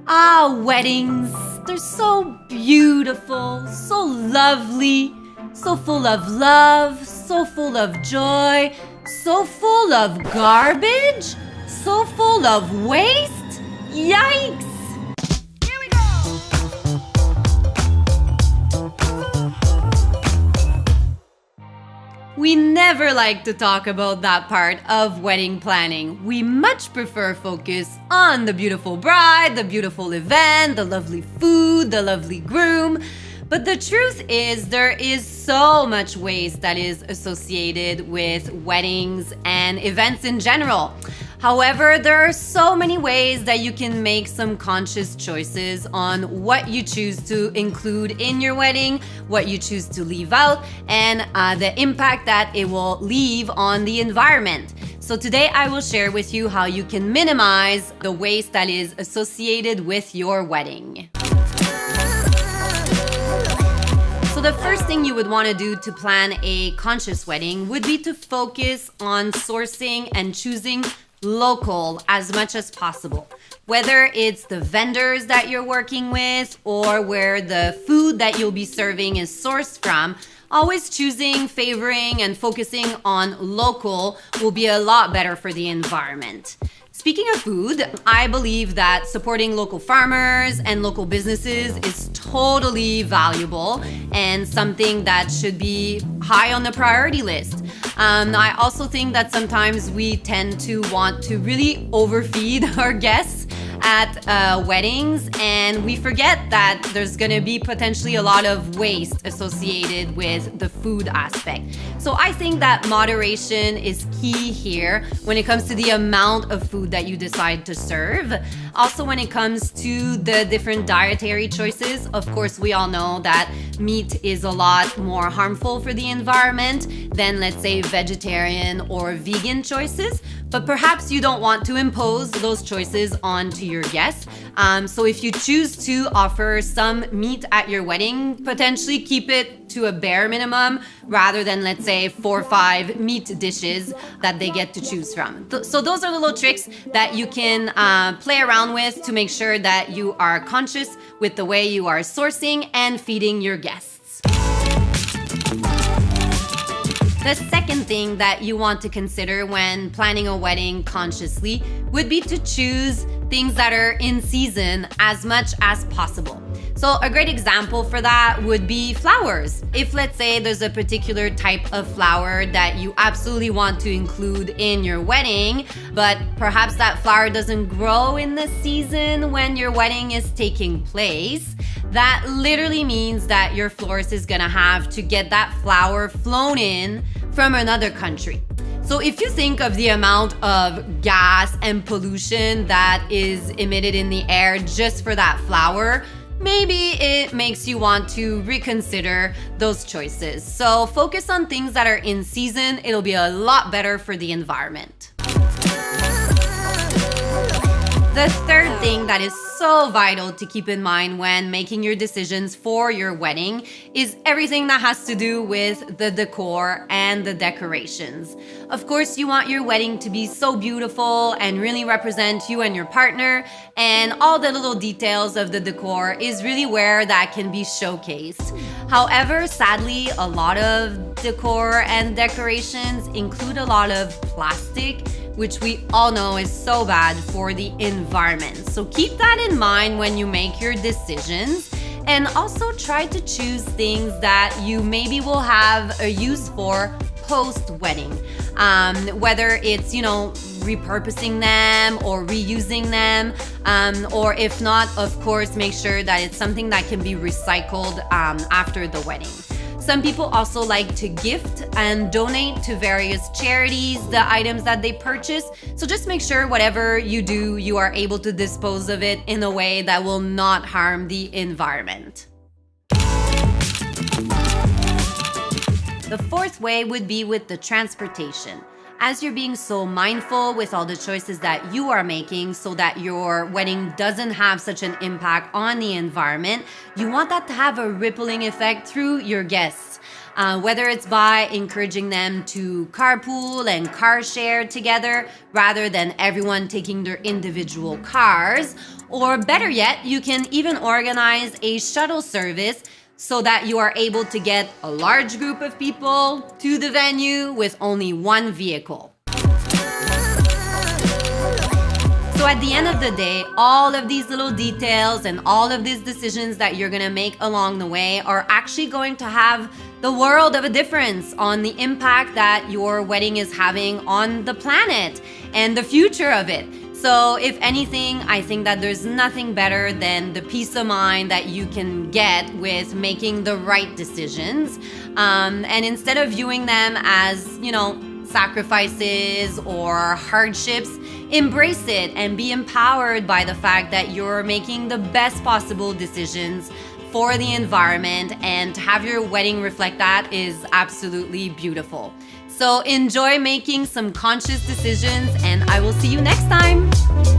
Ah, weddings. They're so beautiful, so lovely, so full of love, so full of joy, so full of garbage, so full of waste. Yikes! Here we go! We never like to talk about that part of wedding planning. We much prefer focus on the beautiful bride, the beautiful event, the lovely food, the lovely groom. But the truth is, there is so much waste that is associated with weddings and events in general. However, there are so many ways that you can make some conscious choices on what you choose to include in your wedding, what you choose to leave out, and the impact that it will leave on the environment. So today I will share with you how you can minimize the waste that is associated with your wedding. So the first thing you would want to do to plan a conscious wedding would be to focus on sourcing and choosing local as much as possible. Whether it's the vendors that you're working with or where the food that you'll be serving is sourced from, always choosing, favoring, and focusing on local will be a lot better for the environment. Speaking of food, I believe that supporting local farmers and local businesses is totally valuable and something that should be high on the priority list. I also think that sometimes we tend to want to really overfeed our guests at weddings, and we forget that there's gonna be potentially a lot of waste associated with the food aspect. So I think that moderation is key here when it comes to the amount of food that you decide to serve. Also, when it comes to the different dietary choices, of course, we all know that meat is a lot more harmful for the environment than, let's say, vegetarian or vegan choices. But perhaps you don't want to impose those choices onto your guests. So if you choose to offer some meat at your wedding, potentially keep it to a bare minimum rather than, let's say, 4 or 5 meat dishes that they get to choose from. So those are little tricks that you can play around with to make sure that you are conscious with the way you are sourcing and feeding your guests. The second thing that you want to consider when planning a wedding consciously would be to choose things that are in season as much as possible. So a great example for that would be flowers. If, let's say, there's a particular type of flower that you absolutely want to include in your wedding, but perhaps that flower doesn't grow in the season when your wedding is taking place, that literally means that your florist is gonna have to get that flower flown in from another country. So if you think of the amount of gas and pollution that is emitted in the air just for that flower, maybe it makes you want to reconsider those choices. So focus on things that are in season. It'll be a lot better for the environment. The third thing that is so vital to keep in mind when making your decisions for your wedding is everything that has to do with the decor and the decorations. Of course, you want your wedding to be so beautiful and really represent you and your partner, and all the little details of the decor is really where that can be showcased. However, sadly, a lot of decor and decorations include a lot of plastic, which we all know is so bad for the environment. So keep that in mind when you make your decisions, and also try to choose things that you maybe will have a use for post-wedding. Whether it's, repurposing them or reusing them, or if not, of course, make sure that it's something that can be recycled after the wedding. Some people also like to gift and donate to various charities the items that they purchase. So just make sure whatever you do, you are able to dispose of it in a way that will not harm the environment. The fourth way would be with the transportation. As you're being so mindful with all the choices that you are making so that your wedding doesn't have such an impact on the environment, you want that to have a rippling effect through your guests. Whether it's by encouraging them to carpool and car share together rather than everyone taking their individual cars, Or better yet, you can even organize a shuttle service so that you are able to get a large group of people to the venue with only one vehicle. So at the end of the day, all of these little details and all of these decisions that you're gonna make along the way are actually going to have the world of a difference on the impact that your wedding is having on the planet and the future of it. So if anything, I think that there's nothing better than the peace of mind that you can get with making the right decisions. And instead of viewing them as, sacrifices or hardships, embrace it and be empowered by the fact that you're making the best possible decisions for the environment, and to have your wedding reflect that is absolutely beautiful. So enjoy making some conscious decisions, and I will see you next time.